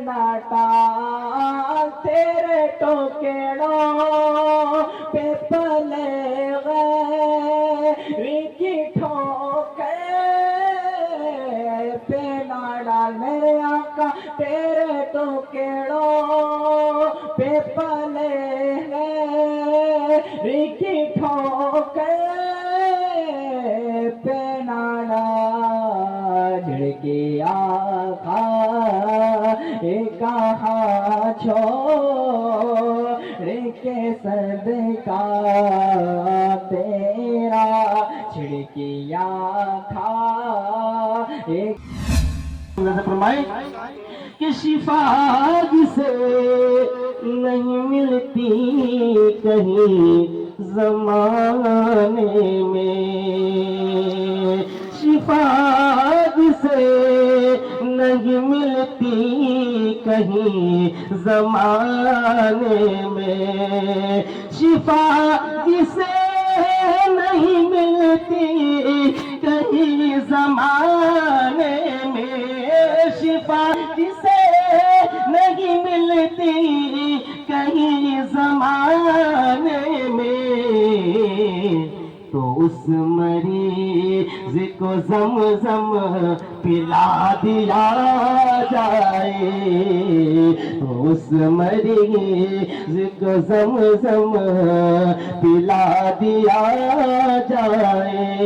نٹال تیرے ٹوکڑوں پہ پلے غیری کی ٹھوکر پہ نہ ڈال میرے آقا تیرے ٹوکڑوں پہ پلے غیری کی ٹھوکر پہ نہ ڈال جھڑکی آقا کہاں چھوڑ کے صدقہ تیرا چھڑکیاں کھا فرمائے کہ شفا جسے نہیں ملتی کہیں زمانے میں، شفا جسے نہیں ملتی کہیں زمانے میں، شفا جسے نہیں ملتی کہیں زمانے میں، شفا جسے نہیں ملتی کہیں زمانے میں، تو اس مریض کو زمزم پلا دیا جائے، تو اس مریض کو زمزم پلا دیا جائے،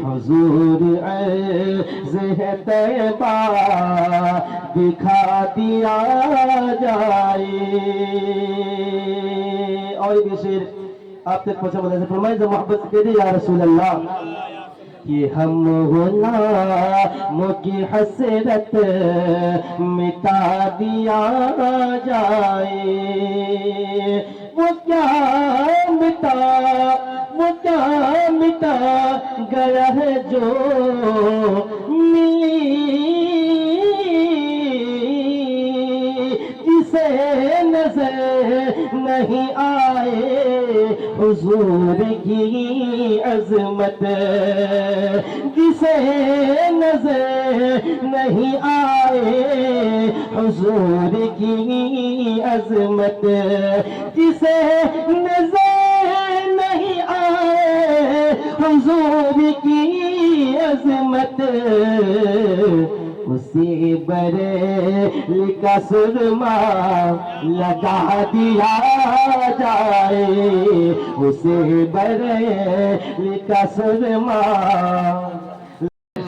حضور عرض ہے طیبہ دکھا دیا جائے۔ اور یہ شعر آپ تک پہنچا بتا سے فرمائے جو محبت سے کہہ دے یا رسول اللہ کہ ہم غلاموں کی حسرت مٹا دیا جائے، وہ کیا مٹا گیا ہے جو ملی جسے نظر نہیں آئے حضور کی عظمت، جسے نظر نہیں آئے حضور کی عظمت، جسے نظر نہیں آئے حضور کی عظمت، اسی بریل کا سرما لگا دیا جائے، اسی بریل کا سرما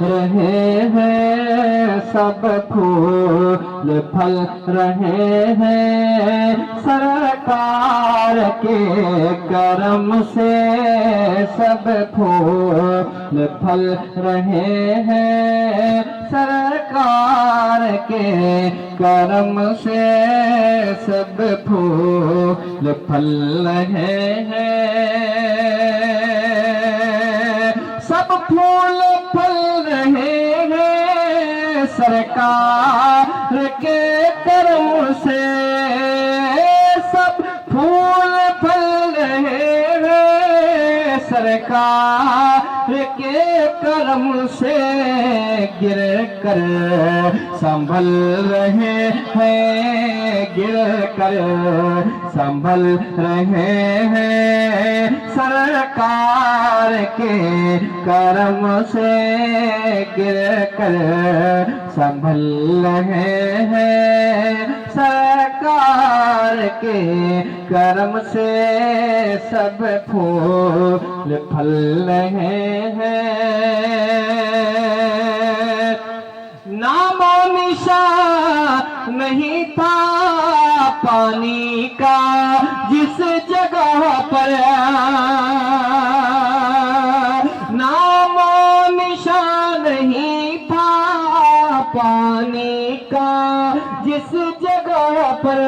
رہے ہیں سب پھول پھل رہے ہیں سرکار کے کرم سے، سب پھول پھل رہے ہیں سرکار کے کرم سے، سب پھول پھل رہے ہیں، سب پھول پھل رہے ہیں سرکار کے کرم سے، سب پھول پھل رہے ہیں سرکار کے کرم سے، گر کر سنبھل رہے ہیں، گر کر سنبھل رہے ہیں سرکار کے کرم سے، گر کر سنبھل رہے ہیں سرکار کے کرم سے، سب پھول پھل رہے ہیں، نام و نشان نہیں تھا پانی کا جس جگہ پر، نام و نشان نہیں تھا پانی کا جس جگہ پر،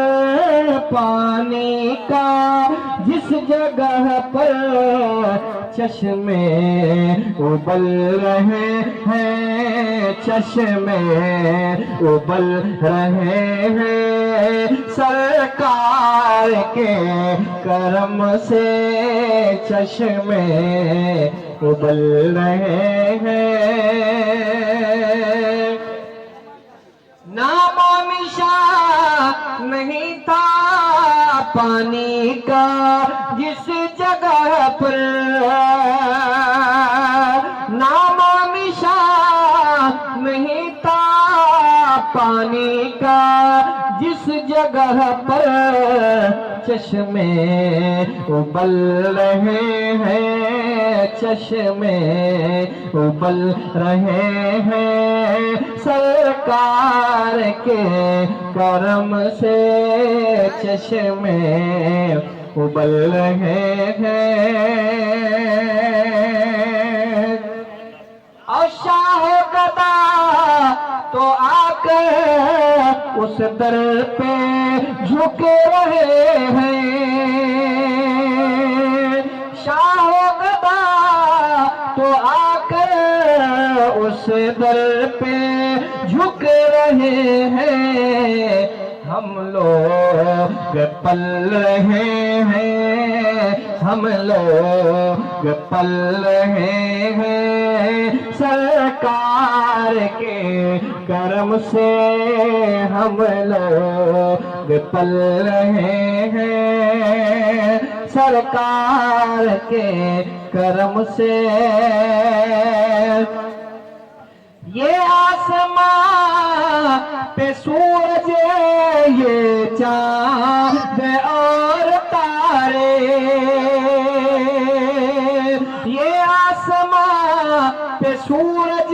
پانی کا جس جگہ پر چشمے ابل رہے ہیں، چشمے ابل رہے ہیں سرکار کے کرم سے، چشمے ابل رہے ہیں، نام و مشا نہیں تھا پانی کا جس جگہ پر نام مشا نہیں تھا پانی کا جس جگہ پر چشمے ابل رہے ہیں چشمے ابل رہے ہیں سرکار کے کرم سے چشمے ابل رہے ہیں اور شاہ گدا تو آ کر اس در پہ جھکے رہے ہیں شاہ گدا تو آ کر اس در پہ جھک رہے ہیں ہم لوگ پل رہے ہیں ہم لوگ پل رہے ہیں سرکار کے کرم سے ہم لوگ پل رہے ہیں سرکار کے کرم سے یہ آسمان پہ سورج یہ چاند اور تارے یہ آسمان پہ سورج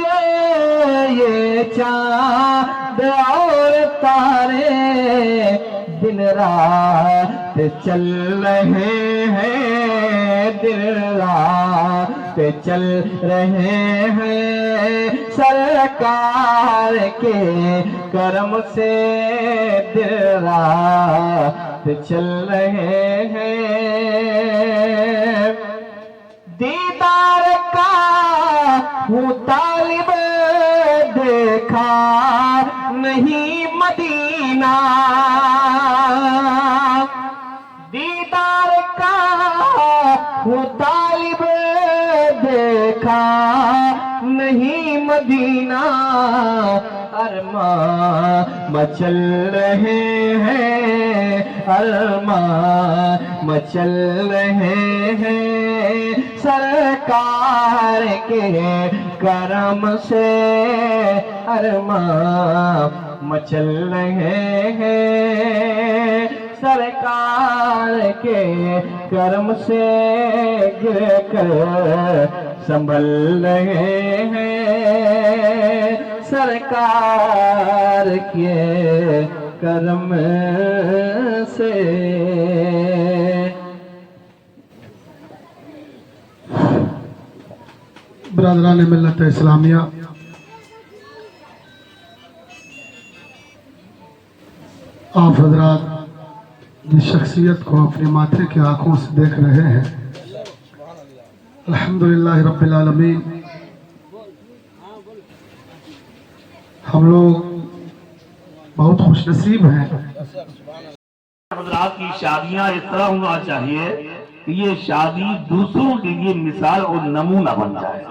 یہ چاند اور تارے دن رات چل رہے ہیں دن رات چل رہے ہیں سرکار کے کرم سے دن رات چل رہے ہیں دیدار کا ہوں طالب دیکھا نہیں مدینہ دیدار کا ہوں طالب دیکھا نہیں مدینہ ارمان مچل رہے ہیں ارمان مچل رہے ہیں سرکار کے کرم سے ارمان مچل رہے ہیں سرکار کے کرم سے گر کر سنبھل رہے ہیں سرکار کے کرم سے برادران ملت اسلامیہ آپ حضرات جس شخصیت کو اپنے ماتھے کے آنکھوں سے دیکھ رہے ہیں الحمدللہ رب العالمین ہم لوگ بہت خوش نصیب ہیں حضرات کی شادیاں اس طرح ہونا چاہیے کہ یہ شادی دوسروں کے لیے مثال اور نمونہ بن جائے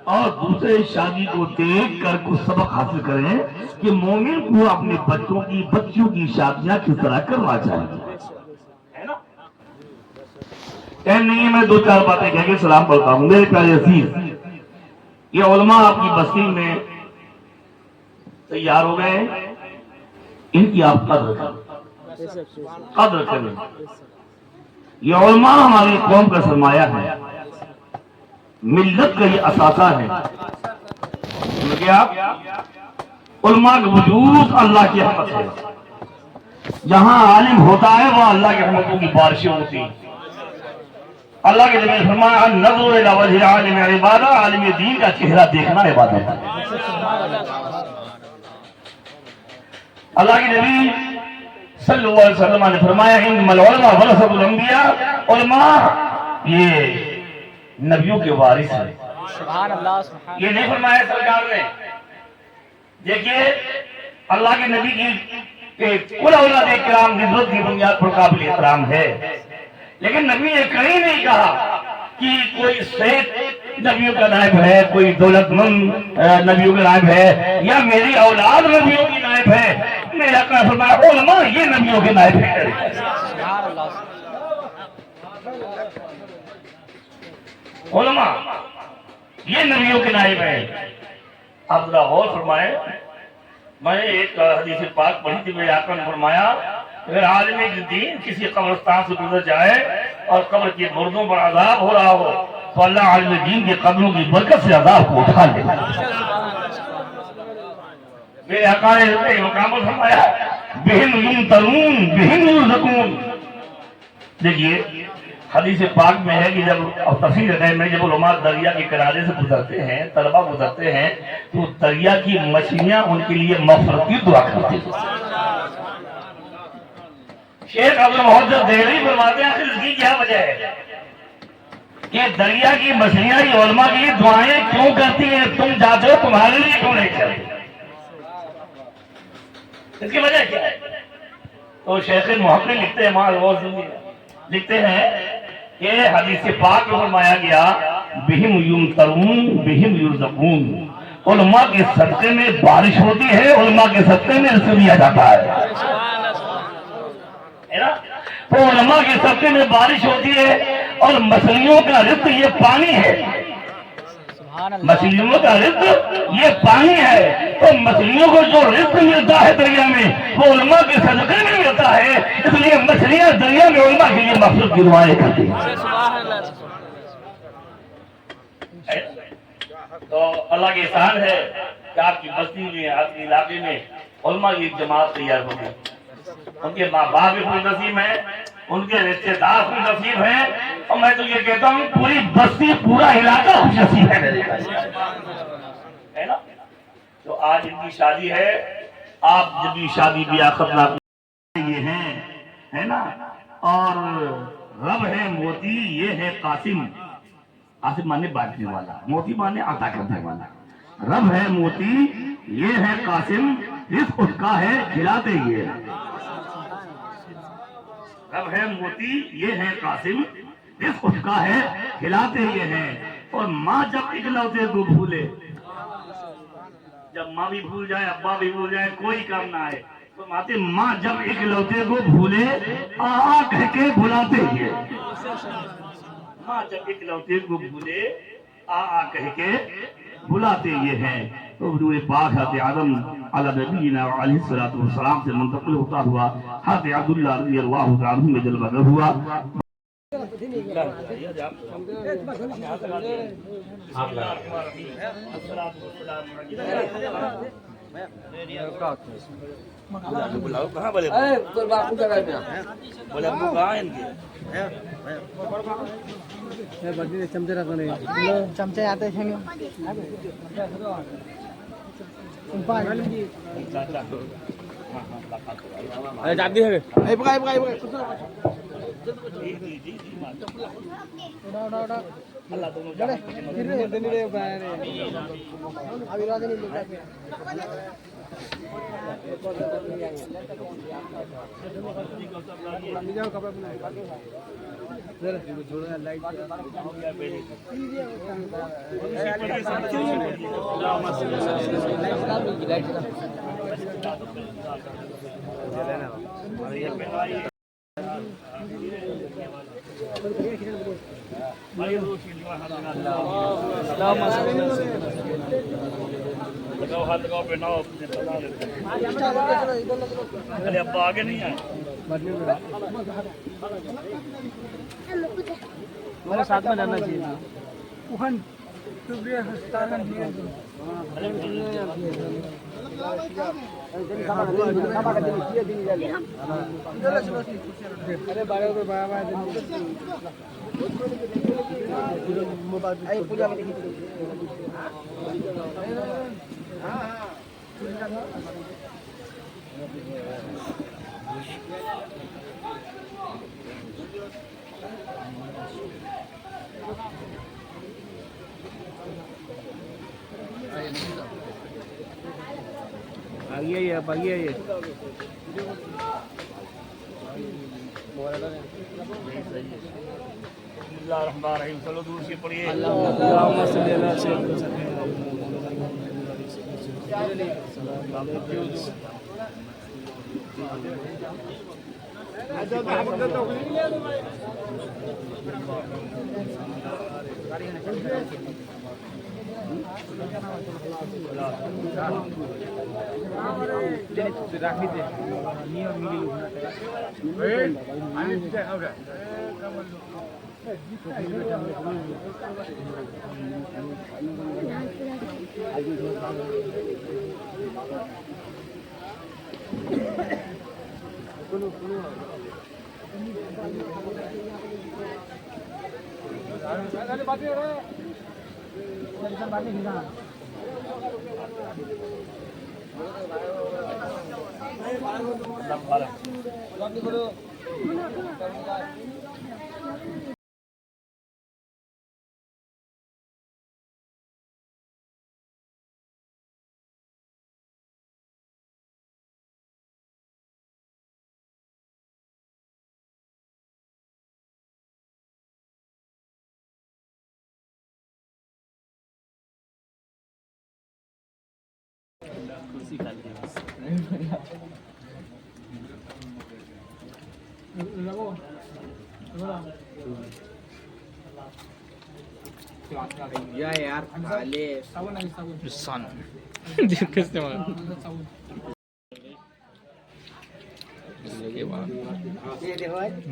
اور دوسرے شادی کو دیکھ کر کچھ سبق حاصل کریں کہ مومن کو اپنے بچوں کی شادیاں کس طرح کرنا چاہیے ٹائم نہیں ہے میں دو چار باتیں کہہ کے سلام پڑھتا ہوں میرے پیارے عزیز یہ علماء آپ کی بستی میں تیار ہو گئے ان کی آپ قدر کریں یہ علماء ہماری قوم کا سرمایہ ہے ملت کا یہ اثاثہ ہے علماء کا وجود اللہ کی رحمت ہے جہاں عالم ہوتا ہے وہ اللہ کی رحمتوں کی بارشیں ہوتی ہیں اللہ کے نبی نے فرمایا نظر الی وجہ عالم عبادہ عالم دین کا چہرہ دیکھنا عبادت ہے اللہ کے نبی صلی اللہ علیہ وسلم نے فرمایا انما العلماء ورثۃ الانبیاء علماء یہ نبیوں کے وارث ہیں سبحان اللہ سبحان یہ نہیں فرمایا سرکار نے دیکھیے اللہ کے نبی کی کل اولاد کرام نسبت کی بنیاد پر قابل احترام ہے لیکن نبی نے کہیں نہیں کہا کہ کوئی صحت نبیوں کا نائب ہے کوئی دولت مند نبیوں کا نائب ہے یا میری اولاد نبیوں کی نائب ہے میرے آقا نے فرمایا علماء یہ نبیوں کے نائب ہیں. علماء یہ نبیوں کے نائب ہیں. آپ ذرا غور فرمائے. میں نے ایک حدیث پاک پڑھی تھی, میرے آقا نے فرمایا اگر عالم دین کسی قبرستان سے گزر جائے اور قبر کے مردوں پر عذاب ہو رہا ہو تو اللہ عالم دین کے قبروں کی برکت سے عذاب کو اٹھا لے. میرے آقا نے ایک مقام پر فرمایا بہم یمترون بہم یرزقون. دیکھیے حدیث پاک میں ہے کہ جب تفسیر ہے میں جب علماء دریا کے کنارے سے گزرتے ہیں, طلبہ گزرتے ہیں, تو دریا کی مچھلیاں ان کے لیے مغفرت کی دعا کرتی ہیں. شیخ عبد المحسن دہلوی فرماتے ہیں اس کی کیا وجہ ہے کہ دریا کی مچھلیاں ہی علماء کے لیے دعائیں کیوں کرتی ہیں, تم جاتے ہو تمہارے لیے کیوں نہیں کرتی, اس کی وجہ کیا ہے؟ تو شیخ محقق لکھتے ہیں لکھتے ہیں کہ حدیث پاک میں فرمایا گیا بہم یمترون بہم یرزقون. علماء کے صدقے میں بارش ہوتی ہے, علماء کے صدقے میں رزق دیا جاتا ہے نا. تو علماء کے صدقے میں بارش ہوتی ہے اور مچھلیوں کا رزق یہ پانی ہے. مچھلیوں کا رزق یہ پانی ہے. تو مچھلیوں کو جو رزق ملتا ہے دریا میں وہ علماء کے صدقے میں ملتا ہے, اس لیے مچھلیاں دریا میں علماء کے لیے مغفرت کی دعائیں کرتی ہیں. تو اللہ کے احسان ہے کہ آپ کی بستی میں, آپ کے علاقے میں علماء کی ایک جماعت تیار ہو گئی. ان کے ماں باپ بھی خوش نصیب ہیں, ان کے رشتے دار خوش نصیب ہیں, اور میں تو یہ کہتا ہوں پوری بستی پورا علاقہ خوش نصیب ہے نا. تو آج ان کی شادی ہے. آپ جب بھی شادی بیاہ ختم یہ ہیں ہے نا. اور رب ہے موتی یہ ہے قاسم. قاسم مانے بانٹنے والا, موتی مانے عطا کرنے والا. رب ہے موتی یہ ہے قاسم, رزق اس کا ہے کھلاتے یہ. رب ہے موتی یہ ہے قاسم, رزق اس کا ہے کھلاتے یہ ہیں. اور ماں جب اکلوتے کو بھولے, جب ماں بھی بھول جائے ابا بھی بھول جائے کوئی کام نہ آئے, تو ماتے ماں جب اکلوتے کو بھولے آ کہہ کے بھلاتے یہ. ماں جب اکلوتے کو بھولے آ کہہ کے بھلاتے یہ ہیں. تو حضور پاک حضرت آدم علی نبینا علیہ الصلوۃ والسلام سے منتقل ہوتا ہوا حضرت عبداللہ رضی اللہ تعالیٰ عنہ میں جلوہ گر ہوا. کہاں بولے ابو کہاں ہیں ان کے چمچے آتے ہیں ابا آگے نہیں آئے ساتھ میں جانا چاہیے. آئیے آپ آئیے. اللہ الرحمن الرحیم. چلو دور سے پڑھیے. Son. Kasih makan.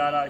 11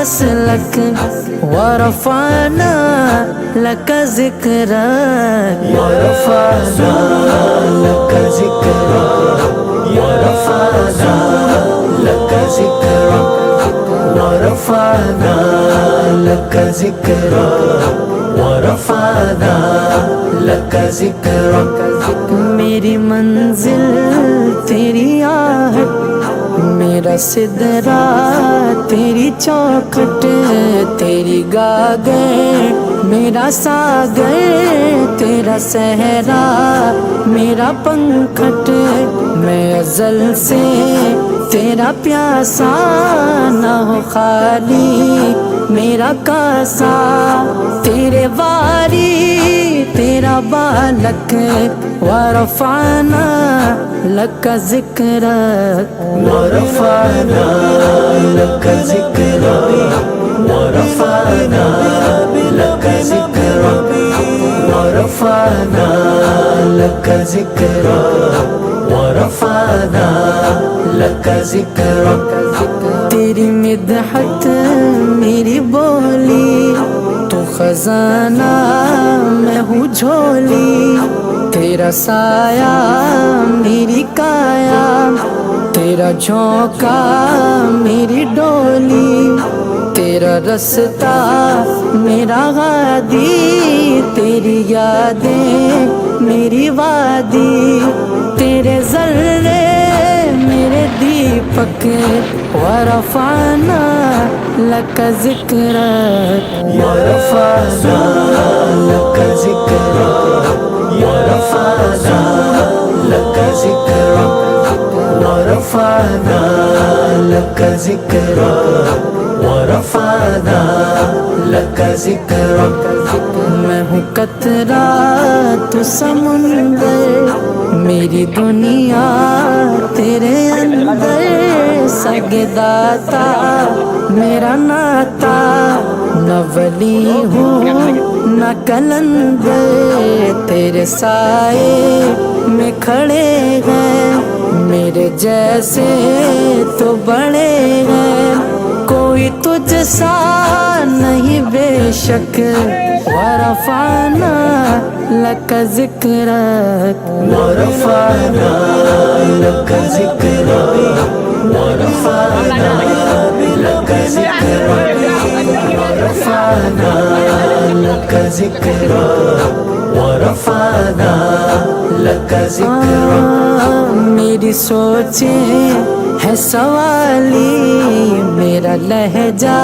مسلك ورفعنا لك ذكرك ورفعنا لك ذكرك ورفعنا لك ذكرك ورفعنا لك ذكرك ورفعنا لك ذكرك میری منزل تیری آہٹ میرا سدرا تیری چوکھٹ تیری گاگر میرا ساگر تیرا صحرا میرا پنکھٹ میں ازل سے تیرا پیاسا نہ ہو خالی میرا کاسا تیرے واری تیرا بالک ورفعنا لك ذكرك ورفعنا لك ذكرك ورفعنا لك ذكرك ورفعنا لك ذكرك ورفعنا لك ذكرك تیری مدحت میری بولی تو خزانہ میں ہوں جھولی تیرا سایہ میری کایا تیرا جھونکا میری ڈولی تیرا رستہ میرا غادی تیری یادیں میری وادی تیرے ذرے میرے دیپک ورفعنا لك ذكرك ورفعنا لك ذكرك ورفعنا لك ذكرك ورفعنا لك ذكرك ورفعنا لك ذكرك میں ہوں قطرہ تو سمندر میری دنیا تیرے اندر سگ داتا میرا ناتا نہ ولی ہوں نہ کلندر تیرے سائے میں کھڑے ہیں میرے جیسے تو بڑے ہیں کوئی تجھ سا نہیں بے شک ورفعنا لك ذكرك ورفعنا لك ذكرك ورفعنا لك ذكرك ورفعنا لك ذكرك ورفعنا لك ذكرك میری سوچیں ہے سوالی میرا لہجہ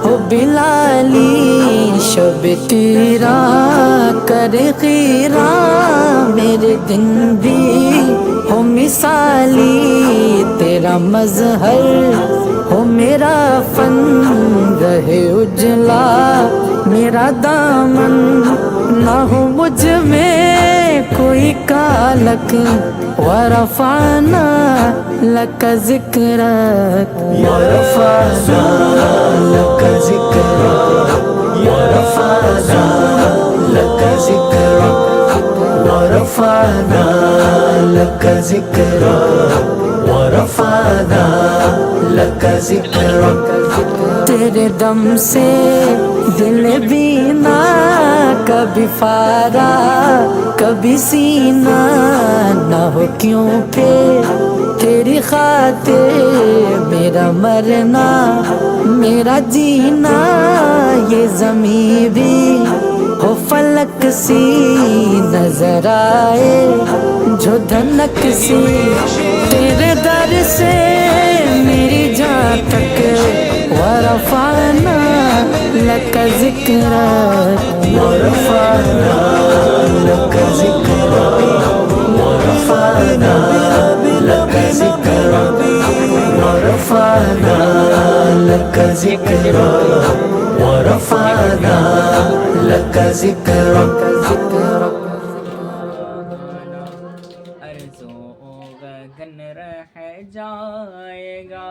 ہو بلالی شب تیرا کرے خیرہ میرے دن بھی ہو مثالی تیرا مظہر ہو میرا فن رہے اجلا میرا دامن نہ ہو مجھ میں کوئی کالک ورفعنا لك ذكرك ورفعنا لك ذكرك ورفعنا لك ذكرك ورفعنا لك ذكرك ورفعنا لك ذكرك تیرے دم سے دل بینا کبھی فارا کبھی سینہ نہ ہو کیوں پھر تیری خاطر میرا مرنا میرا جینا یہ زمین بھی ہو فلک سی نظر آئے جو دھنک سی تیرے در سے میری جان تک ورفعنا لك ذكرك ورفعنا لك ذكرك ورفعنا لك ذكرك ورفعنا لك ذكرك ورفعنا لك ذكرك ارض و گگن رہ جائے گا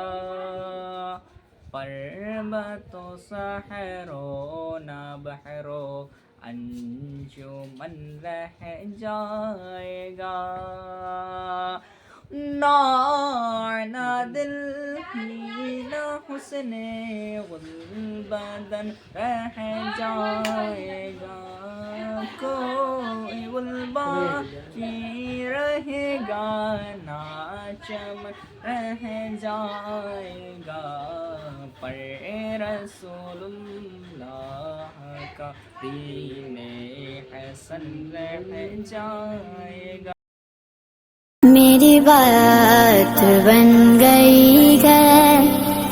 پربت و صحر و نہ بحر و انجمن رہ جائے گا نانا دل مینا حسن گلبدن رہ جائے گا کوئی گل باقی رہے گا نا چمن رہ جائے گا پر رسول اللہ کا دین حسن رہ جائے گا. میری بات بن گئی ہے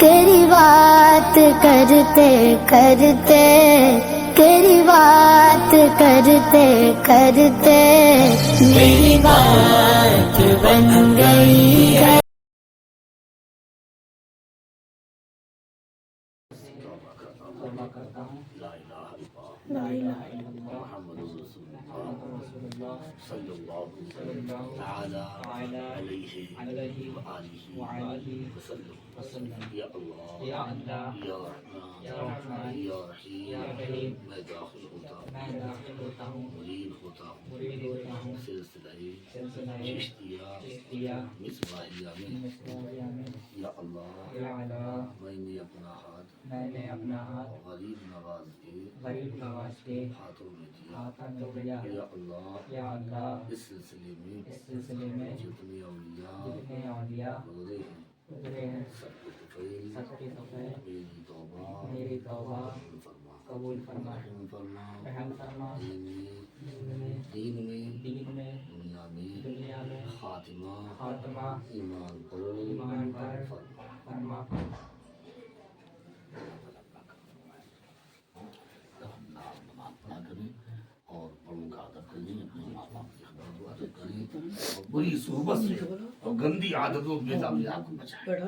تیری بات کرتے کرتے تیری بات کرتے کرتے میری بات بن گئی ہے. محمد رسول اللہ صلی اللہ تعالی علیہ وآلہ وسلم. یا اللہ یا رحمان یا رحیم میں داخل ہوتا ہوں مرید ہوتا ہوں سلسلہ چشتیہ مصباحیہ میں. یا اللہ میں نے اپنا ہاتھ غریب نواز کے ہاتھوں میں دیا. یا اللہ اس سلسلے میں جتنے اولیاء گزرے ہیں سب کے طفیل میری توبہ قبول فرما رحم فرما. دین میں دنیا میں خاتمہ ایمان پر فرما. اور بڑوں کا ادب کریں اپنے ماں باپ کی ادب کریں اور بری صحبت سے اور گندی عادتوں میں آپ کو بچائیں.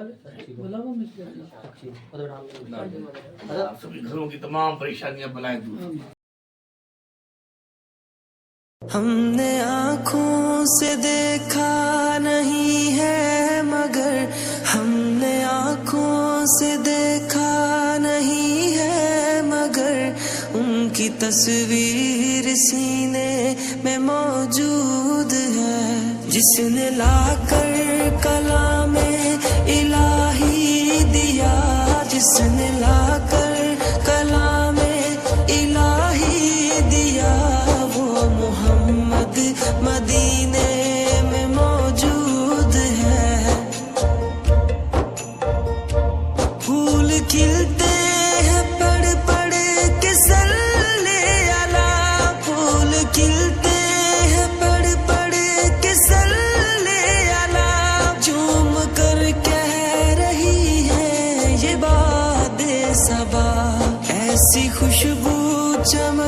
آپ سبھی گھروں کی تمام پریشانیاں بلائیں دور. ہم نے آنکھوں سے دیکھا نہیں ہے مگر ہم نے آنکھوں سے دیکھا نہیں ہے مگر ان کی تصویر سینے میں موجود ہے. جس نے لا کر کلام الہی دیا جس نے لا کر کلام الہی دیا وہ محمد مدینے میں موجود ہے. پھول کھلتے ہیں پڑھ پڑھ کے صلی علی پھول کھلتے ہیں پڑھ پڑھ کے صلی علی جھوم کر کہہ رہی ہے یہ باد صبا ایسی خوشبو چمک